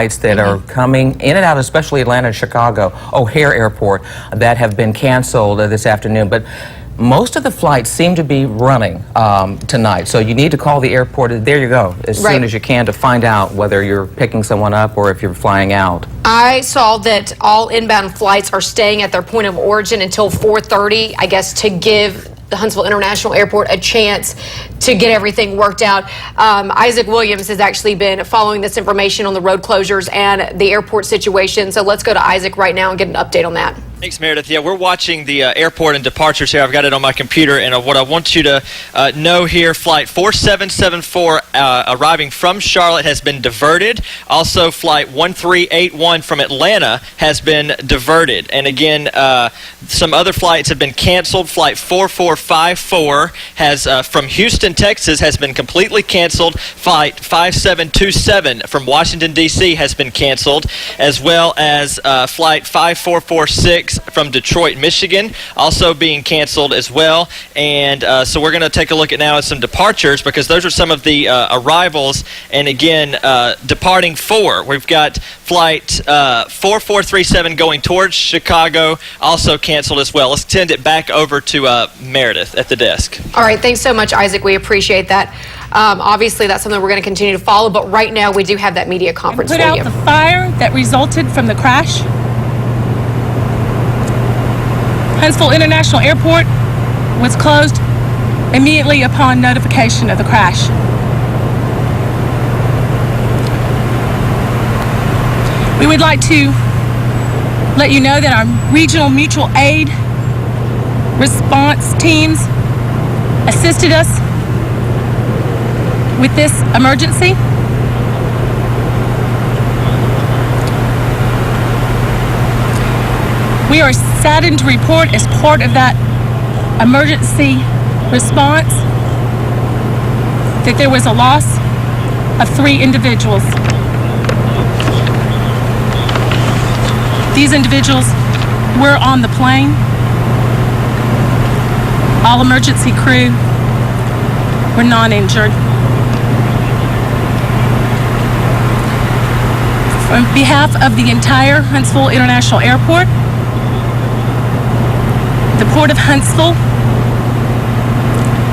flights that are coming in and out, especially Atlanta and Chicago, O'Hare Airport, that have been canceled this afternoon. But most of the flights seem to be running tonight, so you need to call the airport. There you go, as soon as you can, to find out whether you're picking someone up or if you're flying out. I saw that all inbound flights are staying at their point of origin until 4:30, I guess, to give the Huntsville International Airport a chance to get everything worked out. Isaac Williams has actually been following this information on the road closures and the airport situation. So let's go to Isaac right now and get an update on that. Thanks, Meredith. Yeah, we're watching the airport and departures here. I've got it on my computer, and what I want you to know here, flight 4774 arriving from Charlotte has been diverted. Also, flight 1381 from Atlanta has been diverted. And again, some other flights have been canceled. Flight 4454 has from Houston, Texas, has been completely canceled. Flight 5727 from Washington, D.C. has been canceled, as well as flight 5446 from Detroit, Michigan, also being canceled as well. And so we're going to take a look at now at some departures, because those are some of the arrivals. And again, departing we've got flight 4437 going towards Chicago, also canceled as well. Let's send it back over to Meredith at the desk. All right, thanks so much, Isaac. We appreciate that. Obviously, that's something we're going to continue to follow, but right now we do have that media conference for you. Put out the fire that resulted from the crash. Huntsville International Airport was closed immediately upon notification of the crash. We would like to let you know that our regional mutual aid response teams assisted us with this emergency. We are saddened to report, as part of that emergency response, that there was a loss of 3 individuals. These individuals were on the plane. All emergency crew were non-injured. On behalf of the entire Huntsville International Airport, the Port of Huntsville,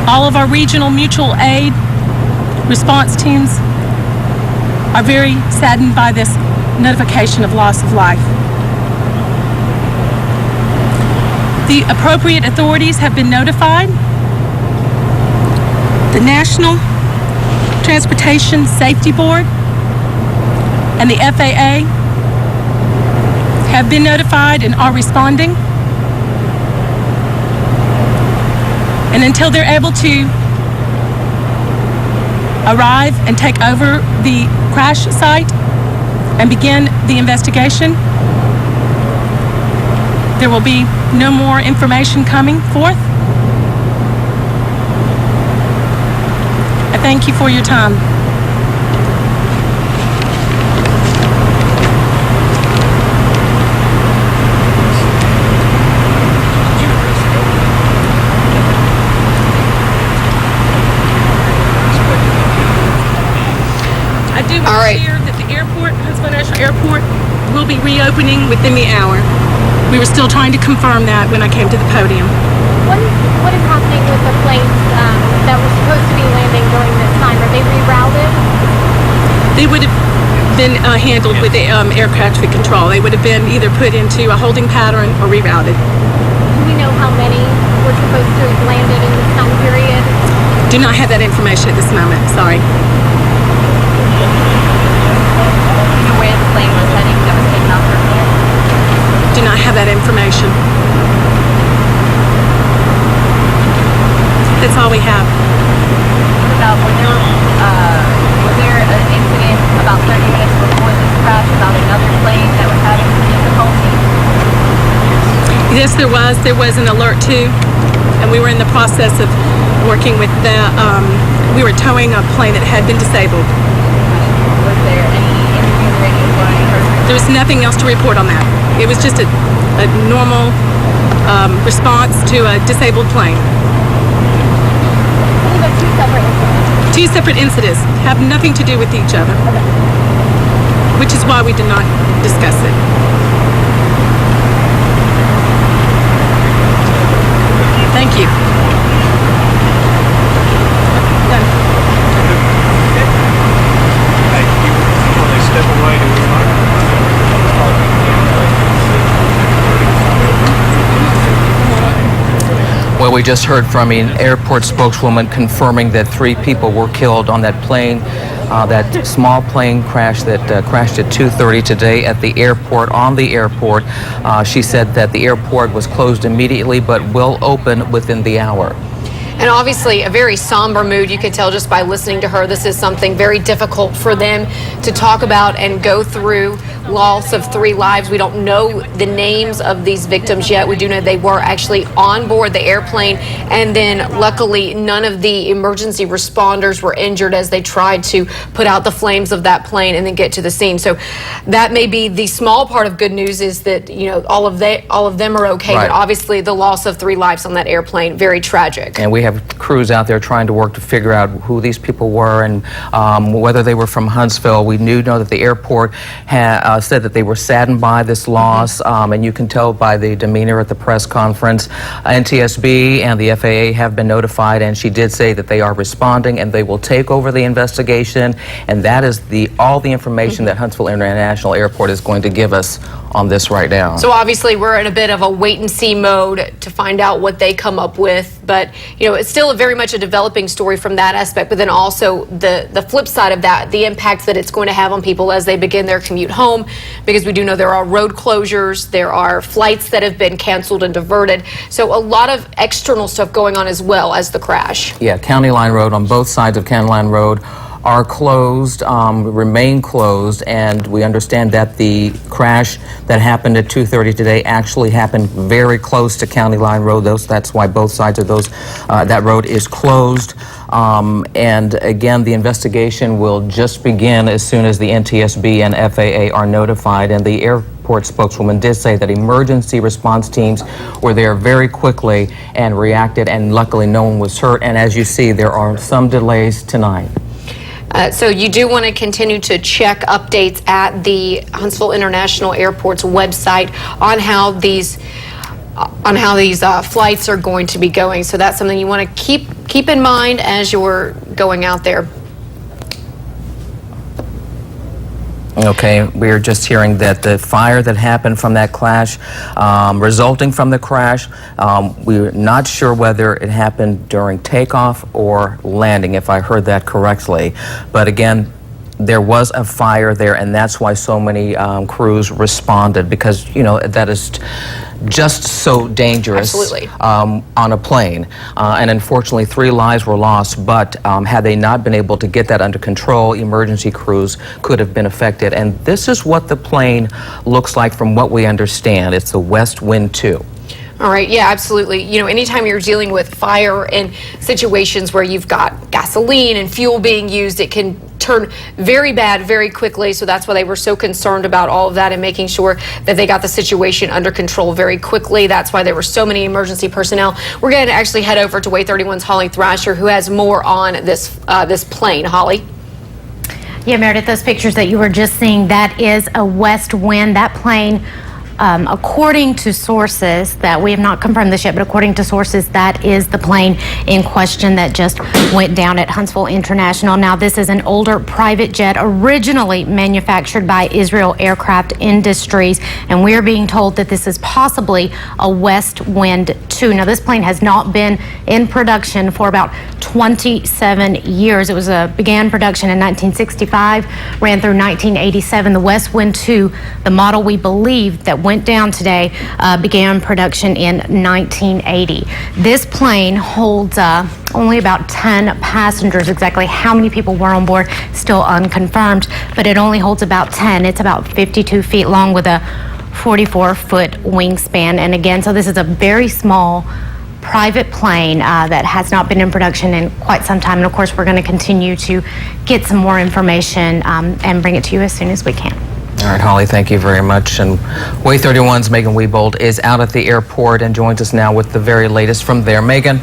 all of our regional mutual aid response teams are very saddened by this notification of loss of life. The appropriate authorities have been notified. The National Transportation Safety Board and the FAA have been notified and are responding. And until they're able to arrive and take over the crash site and begin the investigation, there will be no more information coming forth. I thank you for your time. All right. That the airport, Huntsville International Airport, will be reopening within the hour. We were still trying to confirm that when I came to the podium. What is happening with the planes that were supposed to be landing during this time? Are they rerouted? They would have been handled with the air traffic control. They would have been either put into a holding pattern or rerouted. Do we know how many were supposed to have landed in this time period? Do not have that information at this moment. Sorry. Where the plane was heading that was taken off earlier? Do not have that information. That's all we have. About was there an incident about 30 minutes before this crash about another plane that was having some difficulty? Yes, there was. There was an alert too, and we were in the process of working with the. We were towing a plane that had been disabled. Was there any interview radio or There was nothing else to report on that. It was just a normal response to a disabled plane. Two separate incidents. Two separate incidents have nothing to do with each other. which is why we did not discuss it. Thank you. Done. Well, we just heard from an airport spokeswoman confirming that 3 people were killed on that plane, that small plane crash that crashed at 2:30 today at the airport, on the airport. She said that the airport was closed immediately but will open within the hour. And obviously a very somber mood. You could tell just by listening to her. This is something very difficult for them to talk about and go through. Loss of 3 lives. We don't know the names of these victims yet. We do know they were actually on board the airplane, and then luckily none of the emergency responders were injured as they tried to put out the flames of that plane and then get to the scene. So that may be the small part of good news, is that, you know, all of them are okay, Right. but obviously the loss of 3 lives on that airplane, very tragic. And we have crews out there trying to work to figure out who these people were and whether they were from Huntsville. We do know that the airport said that they were saddened by this loss, and you can tell by the demeanor at the press conference. NTSB and the FAA have been notified, and she did say that they are responding and they will take over the investigation, and that is all the information that Huntsville International Airport is going to give us on this right now. So obviously we're in a bit of a wait and see mode to find out what they come up with, but you know, it's still very much a developing story from that aspect, but then also the flip side of that, the impact that it's going to have on people as they begin their commute home, because we do know there are road closures, there are flights that have been canceled and diverted, so a lot of external stuff going on as well as the crash. Yeah, County Line Road, on both sides of County Line Road, are closed, remain closed, and we understand that the crash that happened at 2:30 today actually happened very close to County Line Road. That's why both sides of that road is closed. And again, the investigation will just begin as soon as the NTSB and FAA are notified, and the airport spokeswoman did say that emergency response teams were there very quickly and reacted, and luckily no one was hurt. And as you see, there are some delays tonight. So you do want to continue to check updates at the Huntsville International Airport's website on how these flights are going to be going. So that's something you want to keep in mind as you're going out there. Okay, we're just hearing that the fire that happened from that crash, resulting from the crash, we're not sure whether it happened during takeoff or landing, if I heard that correctly. But again, there was a fire there, and that's why so many crews responded, because, you know, that is just so dangerous. Absolutely. On a plane. And unfortunately, 3 lives were lost, but had they not been able to get that under control, emergency crews could have been affected. And this is what the plane looks like from what we understand. It's the West Wind 2. All right, yeah, absolutely. You know, anytime you're dealing with fire in situations where you've got gasoline and fuel being used, it can turn very bad very quickly. So that's why they were so concerned about all of that and making sure that they got the situation under control very quickly. That's why there were so many emergency personnel. We're going to actually head over to WAAY 31's Holly Thrasher, who has more on this plane. Holly? Yeah, Meredith, those pictures that you were just seeing, that is a West Wind. That plane, according to sources, that we have not confirmed this yet, but according to sources, that is the plane in question that just went down at Huntsville International. Now, this is an older private jet originally manufactured by Israel Aircraft Industries, and we're being told that this is possibly a West Wind 2. Now, this plane has not been in production for about 27 years. It was began production in 1965, ran through 1987. The West Wind 2, the model we believe that went down today, began production in 1980. This plane holds only about 10 passengers. Exactly how many people were on board, still unconfirmed, but it only holds about 10. It's about 52 feet long with a 44-foot wingspan. And again, so this is a very small private plane that has not been in production in quite some time. And of course, we're going to continue to get some more information and bring it to you as soon as we can. All right, Holly, thank you very much. And WAAY 31's Megan Wiebold is out at the airport and joins us now with the very latest from there. Megan?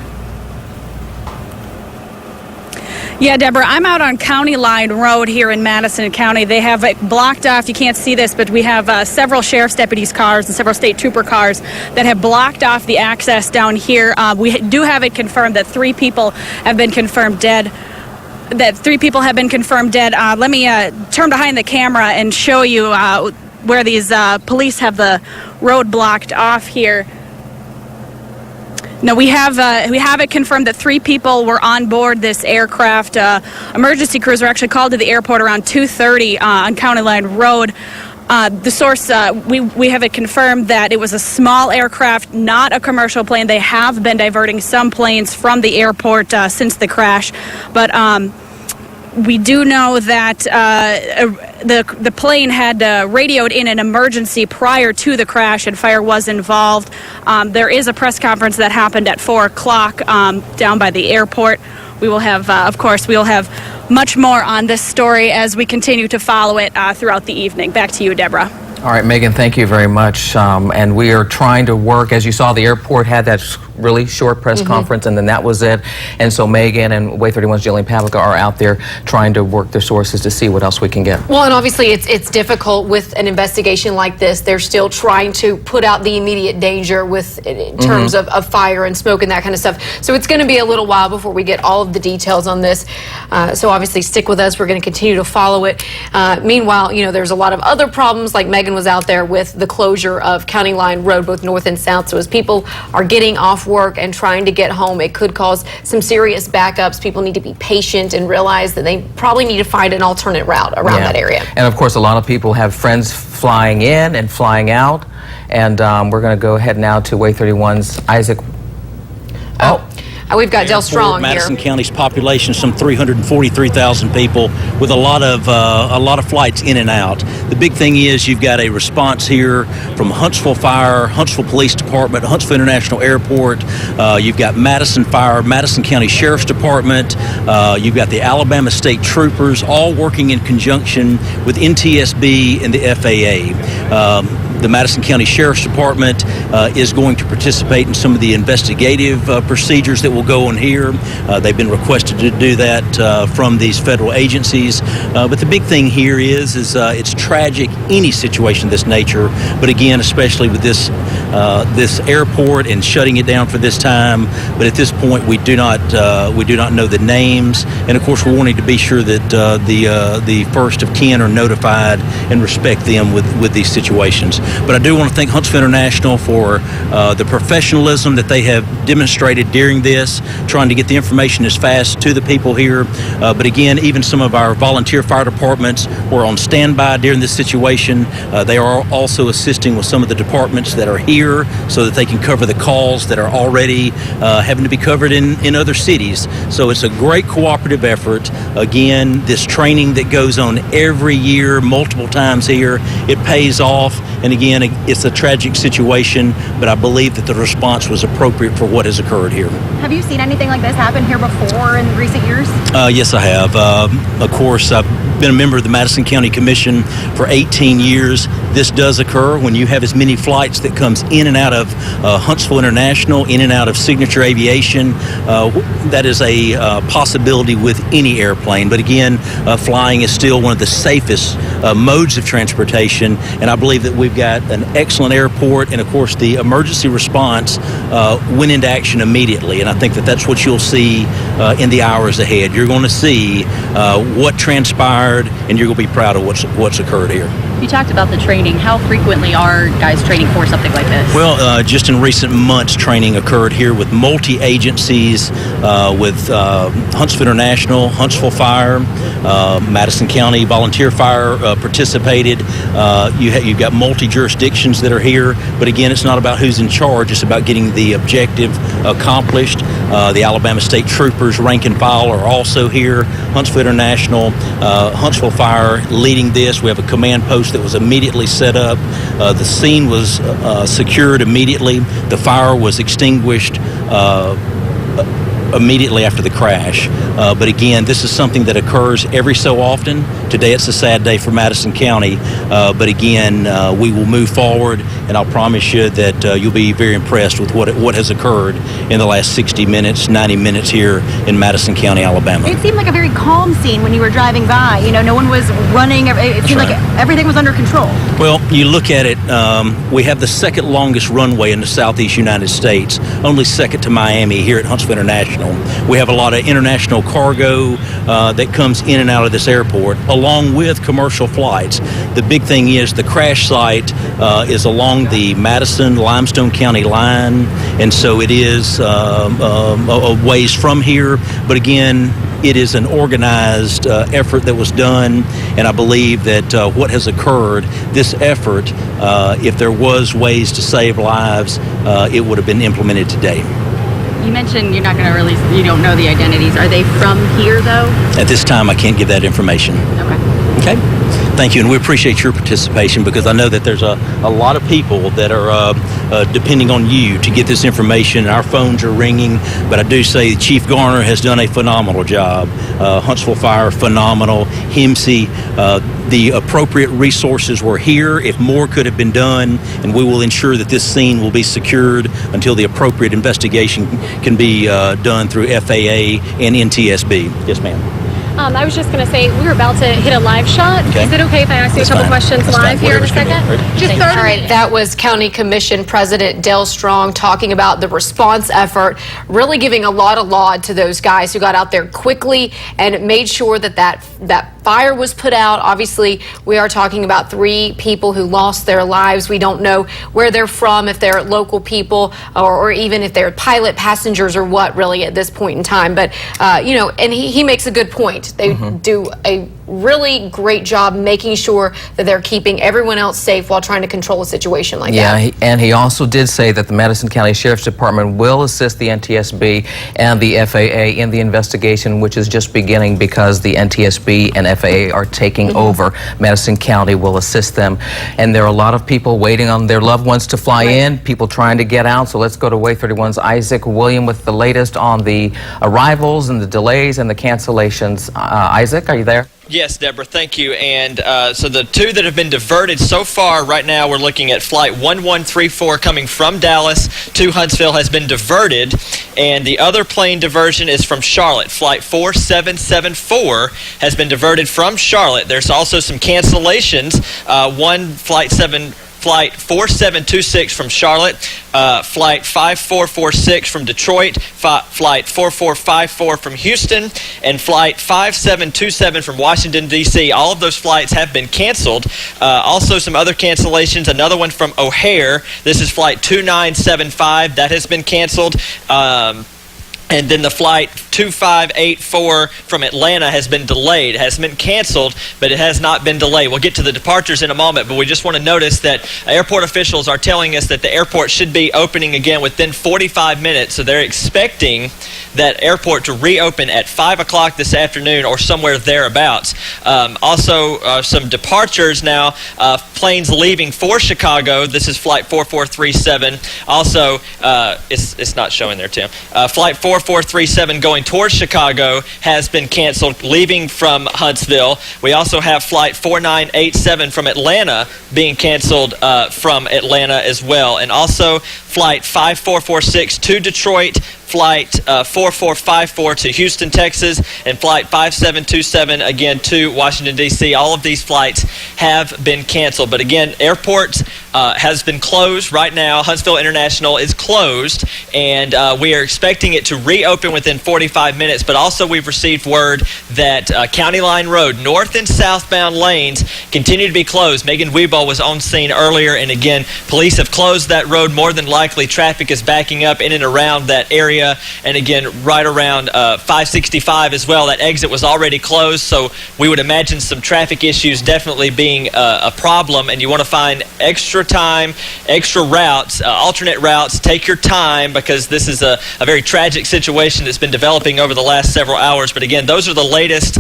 Yeah, Deborah, I'm out on County Line Road here in Madison County. They have it blocked off. You can't see this, but we have several sheriff's deputies' cars and several state trooper cars that have blocked off the access down here. We do have it confirmed that 3 people have been confirmed dead. Let me turn behind the camera and show you where these police have the road blocked off here. No, we have it confirmed that 3 people were on board this aircraft. Emergency crews were actually called to the airport around 2:30 on County Line Road. The source, we have it confirmed that it was a small aircraft, not a commercial plane. They have been diverting some planes from the airport since the crash, but we do know that the plane had radioed in an emergency prior to the crash, and fire was involved. There is a press conference that happened at 4 o'clock down by the airport. We will have, of course, we will have much more on this story as we continue to follow it throughout the evening. Back to you, Deborah. All right, Megan, thank you very much. And we are trying to work, as you saw, the airport had that really short press conference, and then that was it. And so Megan and WAAY 31's Jillian Pavlica are out there trying to work their sources to see what else we can get. Well, and obviously it's difficult with an investigation like this. They're still trying to put out the immediate danger in terms of fire and smoke and that kind of stuff. So it's going to be a little while before we get all of the details on this. So obviously stick with us. We're going to continue to follow it. Meanwhile, there's a lot of other problems, like Megan was out there with the closure of County Line Road, both north and south. So as people are getting off work and trying to get home, it could cause some serious backups. People need to be patient and realize that they probably need to find an alternate route around that area. And of course, a lot of people have friends flying in and flying out. And we're going to go ahead now to WAAY 31's Isaac. We've got Del Strong Madison here. County's population, some 343,000 people, with a lot of flights in and out. The big thing is you've got a response here from Huntsville Fire, Huntsville Police Department, Huntsville International Airport. You've got Madison Fire, Madison County Sheriff's Department. You've got the Alabama State Troopers, all working in conjunction with NTSB and the FAA. The Madison County Sheriff's Department is going to participate in some of the investigative procedures that will go on here. They've been requested to do that from these federal agencies. But the big thing here is it's tragic, any situation of this nature. But again, especially with this airport and shutting it down for this time. But at this point, we do not know the names, and of course, we're wanting to be sure that the first of kin are notified and respect them with these situations. But I do want to thank Huntsville International for the professionalism that they have demonstrated during this, trying to get the information as fast to the people here. But again, even some of our volunteer fire departments were on standby during this situation. They are also assisting with some of the departments that are here so that they can cover the calls that are already having to be covered in other cities. So it's a great cooperative effort. Again, this training that goes on every year, multiple times here, it pays off. And again, it's a tragic situation, but I believe that the response was appropriate for what has occurred here. Have you seen anything like this happen here before in recent years? Yes, I have. Of course, I've been a member of the Madison County Commission for 18 years. This does occur when you have as many flights that comes in and out of Huntsville International, in and out of Signature Aviation. That is a possibility with any airplane. But again, flying is still one of the safest modes of transportation, and I believe that we've got an excellent airport, and of course the emergency response went into action immediately, and I think that that's what you'll see in the hours ahead. You're going to see what transpired, and you're going to be proud of what's occurred here. You talked about the training. How frequently are guys training for something like this? Well, just in recent months, training occurred here with multi-agencies, with Huntsville International, Huntsville Fire, Madison County Volunteer Fire participated. You've got multi-jurisdictions that are here, but again, it's not about who's in charge. It's about getting the objective accomplished. The Alabama State Troopers, rank and file, are also here. Huntsville International, Huntsville Fire leading this. We have a command post that was immediately set up. The scene was secured immediately. The fire was extinguished immediately after the crash. But again, this is something that occurs every so often. Today it's a sad day for Madison County, but again, we will move forward, and I'll promise you that you'll be very impressed with what has occurred in the last 60 minutes, 90 minutes here in Madison County, Alabama. It seemed like a very calm scene when you were driving by. You know, no one was running. It seemed like everything was under control. Well, you look at it, we have the second longest runway in the southeast United States, only second to Miami here at Huntsville International. We have a lot of international cargo that comes in and out of this airport, along with commercial flights. The big thing is the crash site is along the Madison-Limestone County line, and so it is a ways from here, but again, it is an organized effort that was done, and I believe that what has occurred, this effort, if there was ways to save lives, it would have been implemented today. You mentioned you're not going to release, you don't know the identities. Are they from here, though? At this time, I can't give that information. Okay. Okay? Thank you, and we appreciate your participation because I know that there's a lot of people that are depending on you to get this information. Our phones are ringing, but I do say Chief Garner has done a phenomenal job. Huntsville Fire, phenomenal. HIMSI, the appropriate resources were here. If more could have been done, and we will ensure that this scene will be secured until the appropriate investigation can be done through FAA and NTSB. Yes, ma'am. I was just going to say, we were about to hit a live shot. Okay. Is it okay if I ask you a couple questions live here in a second? Just 30 All right, that was County Commission President Dale Strong talking about the response effort, really giving a lot of laud to those guys who got out there quickly and made sure that that fire was put out. Obviously, we are talking about 3 people who lost their lives. We don't know where they're from, if they're local people or even if they're pilot, passengers, or what really at this point in time. But, you know, and he makes a good point. They do a really great job making sure that they're keeping everyone else safe while trying to control a situation like that. Yeah, and he also did say that the Madison County Sheriff's Department will assist the NTSB and the FAA in the investigation, which is just beginning because the NTSB and FAA are taking over. Madison County will assist them. And there are a lot of people waiting on their loved ones to fly in, people trying to get out. So let's go to WAAY 31's Isaac William with the latest on the arrivals and the delays and the cancellations. Isaac, are you there? Yes, Deborah, thank you. And so the 2 that have been diverted so far, right now we're looking at flight 1134 coming from Dallas to Huntsville has been diverted, and the other plane diversion is from Charlotte. Flight 4774 has been diverted from Charlotte. There's also some cancellations. Flight 4726 from Charlotte, Flight 5446 from Detroit, Flight 4454 from Houston, and Flight 5727 from Washington, D.C. All of those flights have been canceled. Also some other cancellations, another one from O'Hare. This is Flight 2975. That has been canceled. And then the flight 2584 from Atlanta has been delayed. It has been canceled, but it has not been delayed. We'll get to the departures in a moment, but we just want to notice that airport officials are telling us that the airport should be opening again within 45 minutes. So they're expecting that airport to reopen at 5 o'clock this afternoon or somewhere thereabouts. Also, some departures now. Planes leaving for Chicago. This is flight 4437. Also, it's not showing there, Tim. Flight 4437 going towards Chicago has been canceled, leaving from Huntsville. We also have flight 4987 from Atlanta being canceled from Atlanta as well. And also flight 5446 to Detroit, flight 4454 to Houston, Texas, and flight 5727 again to Washington, D.C. All of these flights have been canceled. But again, airports has been closed right now. Huntsville International is closed, and we are expecting it to reopen within 45 minutes. But also we've received word that County Line Road, north and southbound lanes, continue to be closed. Megan Weebo was on scene earlier, and again, police have closed that road. More than likely, traffic is backing up in and around that area. And again, right around 565 as well. That exit was already closed, so we would imagine some traffic issues definitely being a problem. And you want to find extra time, extra routes, alternate routes. Take your time, because this is a very tragic situation that's been developing over the last several hours. But again, those are the latest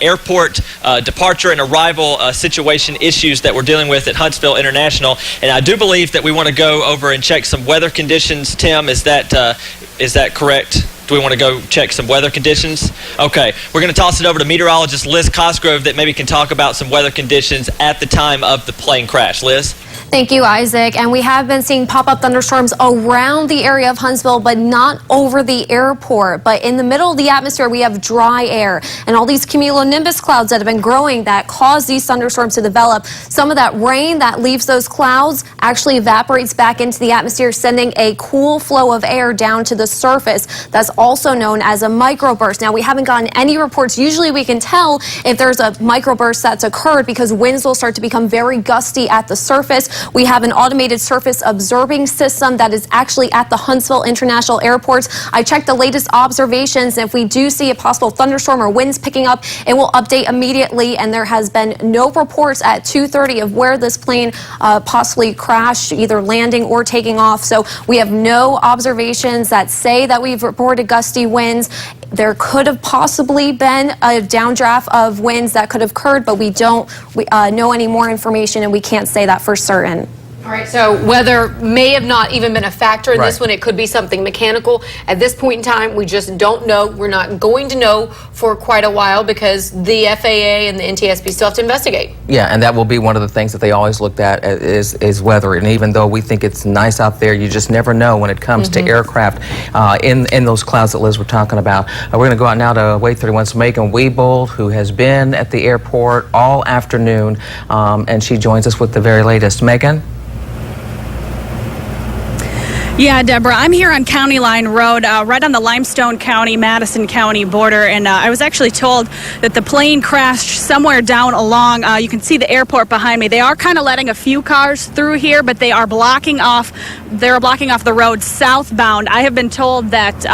airport departure and arrival situation issues that we're dealing with at Huntsville International. And I do believe that we want to go over and check some weather conditions. Tim, is that correct? Do we want to go check some weather conditions? Okay, we're going to toss it over to meteorologist Liz Cosgrove that maybe can talk about some weather conditions at the time of the plane crash. Liz? Thank you, Isaac. And we have been seeing pop-up thunderstorms around the area of Huntsville, but not over the airport. But in the middle of the atmosphere, we have dry air and all these cumulonimbus clouds that have been growing that cause these thunderstorms to develop. Some of that rain that leaves those clouds actually evaporates back into the atmosphere, sending a cool flow of air down to the surface. That's also known as a microburst. Now, we haven't gotten any reports. Usually we can tell if there's a microburst that's occurred because winds will start to become very gusty at the surface. We have an automated surface observing system that is actually at the Huntsville International Airport. I checked the latest observations, and if we do see a possible thunderstorm or winds picking up, it will update immediately, and there has been no reports at 2:30 of where this plane possibly crashed, either landing or taking off. So we have no observations that say that we've reported gusty winds. There could have possibly been a downdraft of winds that could have occurred, but we don't know any more information, and we can't say that for certain. All right, so weather may have not even been a factor in this Right. one. It could be something mechanical. At this point in time, we just don't know. We're not going to know for quite a while because the FAA and the NTSB still have to investigate. Yeah, and that will be one of the things that they always looked at is weather. And even though we think it's nice out there, you just never know when it comes to aircraft in those clouds that Liz were talking about. We're going to go out now to WAAY 31's Megan Wiebold, who has been at the airport all afternoon, and she joins us with the very latest. Megan? Yeah, Deborah, I'm here on County Line Road, right on the Limestone County, Madison County border, and I was actually told that the plane crashed somewhere down along, you can see the airport behind me. They are kind of letting a few cars through here, but they are blocking off the road southbound. I have been told that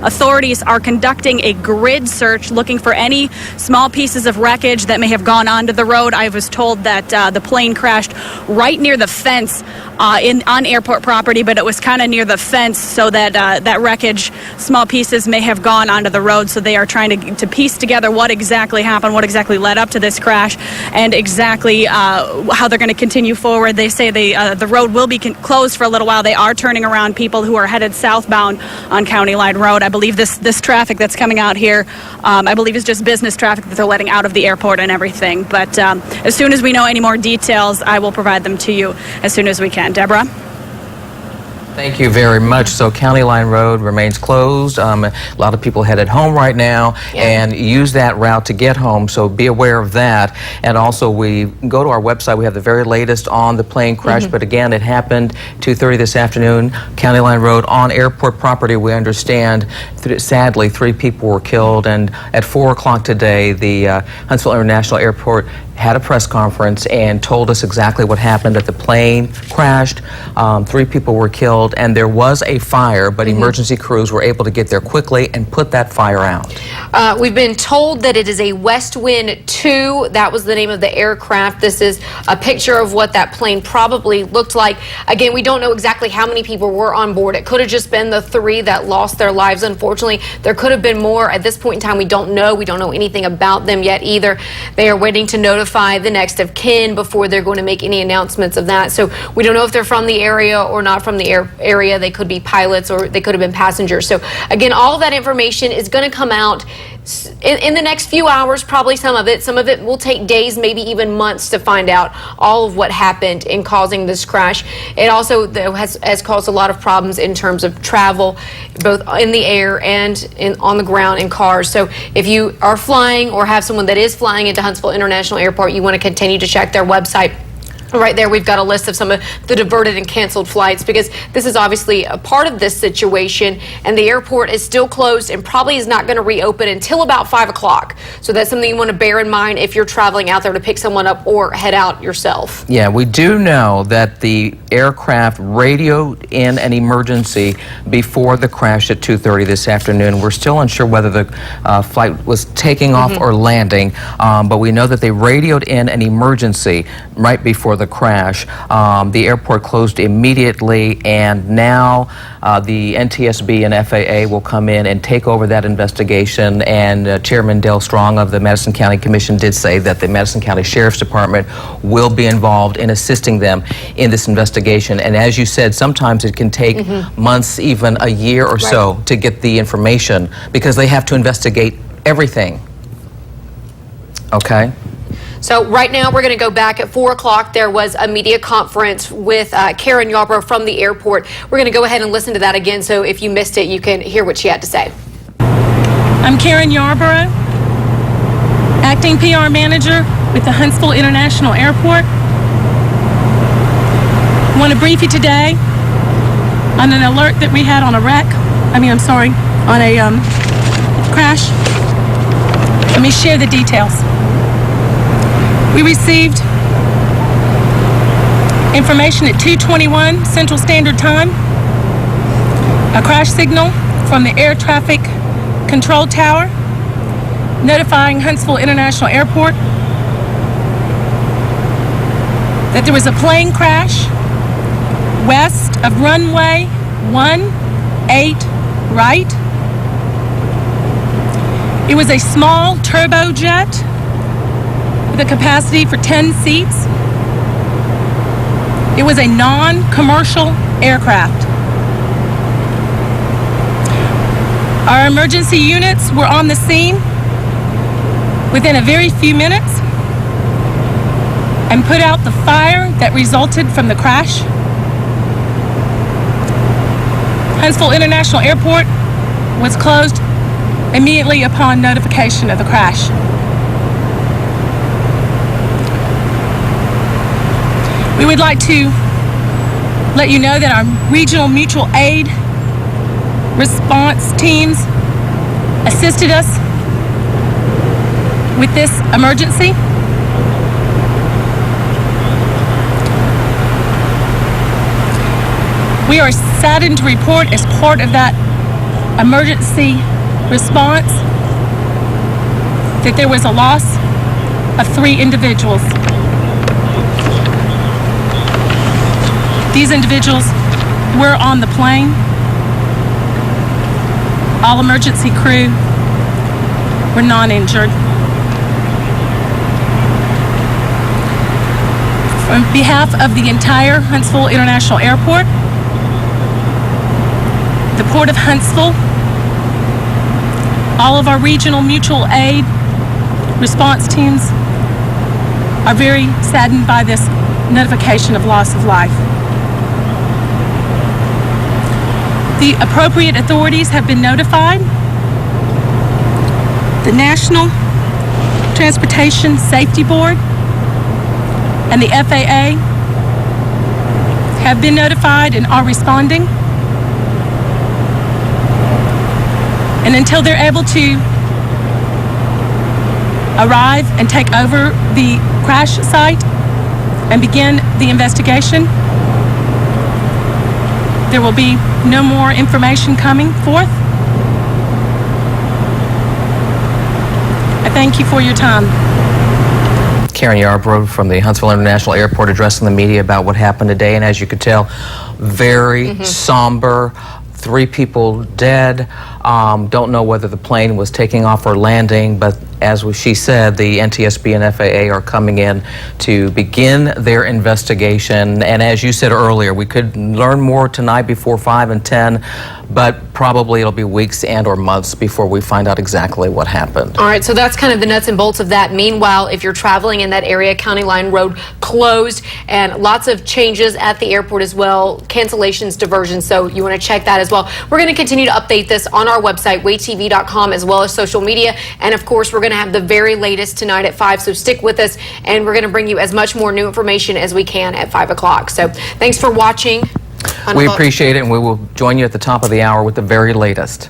authorities are conducting a grid search looking for any small pieces of wreckage that may have gone onto the road. I was told that the plane crashed right near the fence on airport property, but it was kind of near the fence, so that that wreckage, small pieces, may have gone onto the road. So they are trying to piece together what exactly happened, what exactly led up to this crash, and exactly how they're going to continue forward. They say the road will be closed for a little while. They are turning around people who are headed southbound on County Line Road. I believe this traffic that's coming out here, I believe is just business traffic that they're letting out of the airport and everything. But as soon as we know any more details, I will provide them to you as soon as we can. Deborah? Thank you very much. So County Line Road remains closed. A lot of people headed home right now and use that route to get home, so be aware of that. And also, we go to our website. We have the very latest on the plane crash, but again, it happened 2:30 this afternoon, County Line Road on airport property. We understand, sadly, 3 people were killed, and at 4 o'clock today, the Huntsville International Airport had a press conference and told us exactly what happened, that the plane crashed, 3 people were killed, and there was a fire, but emergency crews were able to get there quickly and put that fire out. We've been told that it is a West Wind 2. That was the name of the aircraft. This is a picture of what that plane probably looked like. Again, we don't know exactly how many people were on board. It could have just been the 3 that lost their lives, unfortunately. There could have been more. At this point in time, we don't know. We don't know anything about them yet either. They are waiting to notify the next of kin before they're going to make any announcements of that. So we don't know if they're from the area or not from the area. They could be pilots or they could have been passengers. So again, all of that information is going to come out in the next few hours, probably some of it. Some of it will take days, maybe even months to find out all of what happened in causing this crash. It also has caused a lot of problems in terms of travel, both in the air and on the ground in cars. So if you are flying or have someone that is flying into Huntsville International Airport, you want to continue to check their website. Right there, we've got a list of some of the diverted and canceled flights, because this is obviously a part of this situation, and the airport is still closed and probably is not going to reopen until about 5 o'clock. So that's something you want to bear in mind if you're traveling out there to pick someone up or head out yourself. Yeah, we do know that the aircraft radioed in an emergency before the crash at 2:30 this afternoon. We're still unsure whether the flight was taking off or landing, but we know that they radioed in an emergency right before the the crash. The airport closed immediately, and now the NTSB and FAA will come in and take over that investigation. And Chairman Dale Strong of the Madison County Commission did say that the Madison County Sheriff's Department will be involved in assisting them in this investigation. And as you said, sometimes it can take months, even a year or so, to get the information because they have to investigate everything. Okay? So right now we're going to go back at 4 o'clock. There was a media conference with Karen Yarbrough from the airport. We're going to go ahead and listen to that again, so if you missed it, you can hear what she had to say. I'm Karen Yarbrough, Acting PR Manager with the Huntsville International Airport. I want to brief you today on an alert that we had on a on a crash. Let me share the details. We received information at 2:21 Central Standard Time, a crash signal from the Air Traffic Control Tower notifying Huntsville International Airport that there was a plane crash west of runway 18 right. It was a small turbojet with a capacity for 10 seats. It was a non-commercial aircraft. Our emergency units were on the scene within a very few minutes and put out the fire that resulted from the crash. Huntsville International Airport was closed immediately upon notification of the crash. We would like to let you know that our regional mutual aid response teams assisted us with this emergency. We are saddened to report, as part of that emergency response, that there was a loss of 3 individuals. These individuals were on the plane. All emergency crew were non-injured. On behalf of the entire Huntsville International Airport, the Port of Huntsville, all of our regional mutual aid response teams are very saddened by this notification of loss of life. The appropriate authorities have been notified. The National Transportation Safety Board and the FAA have been notified and are responding. And until they're able to arrive and take over the crash site and begin the investigation, there will be no more information coming forth. I thank you for your time. Karen Yarbrough from the Huntsville International Airport addressing the media about what happened today, and as you could tell, very somber. 3 people dead. Don't know whether the plane was taking off or landing, but as she said, the NTSB and FAA are coming in to begin their investigation. And as you said earlier, we could learn more tonight before 5 and 10, but probably it'll be weeks and or months before we find out exactly what happened. All right, so that's kind of the nuts and bolts of that. Meanwhile, if you're traveling in that area, County Line Road closed, and lots of changes at the airport as well, cancellations, diversions, so you want to check that as well. We're going to continue to update this on our website, WAAYTV.com, as well as social media, and of course, we're going to have the very latest tonight at 5, so stick with us, and we're going to bring you as much more new information as we can at 5 o'clock. So thanks for watching. We appreciate it, and we will join you at the top of the hour with the very latest.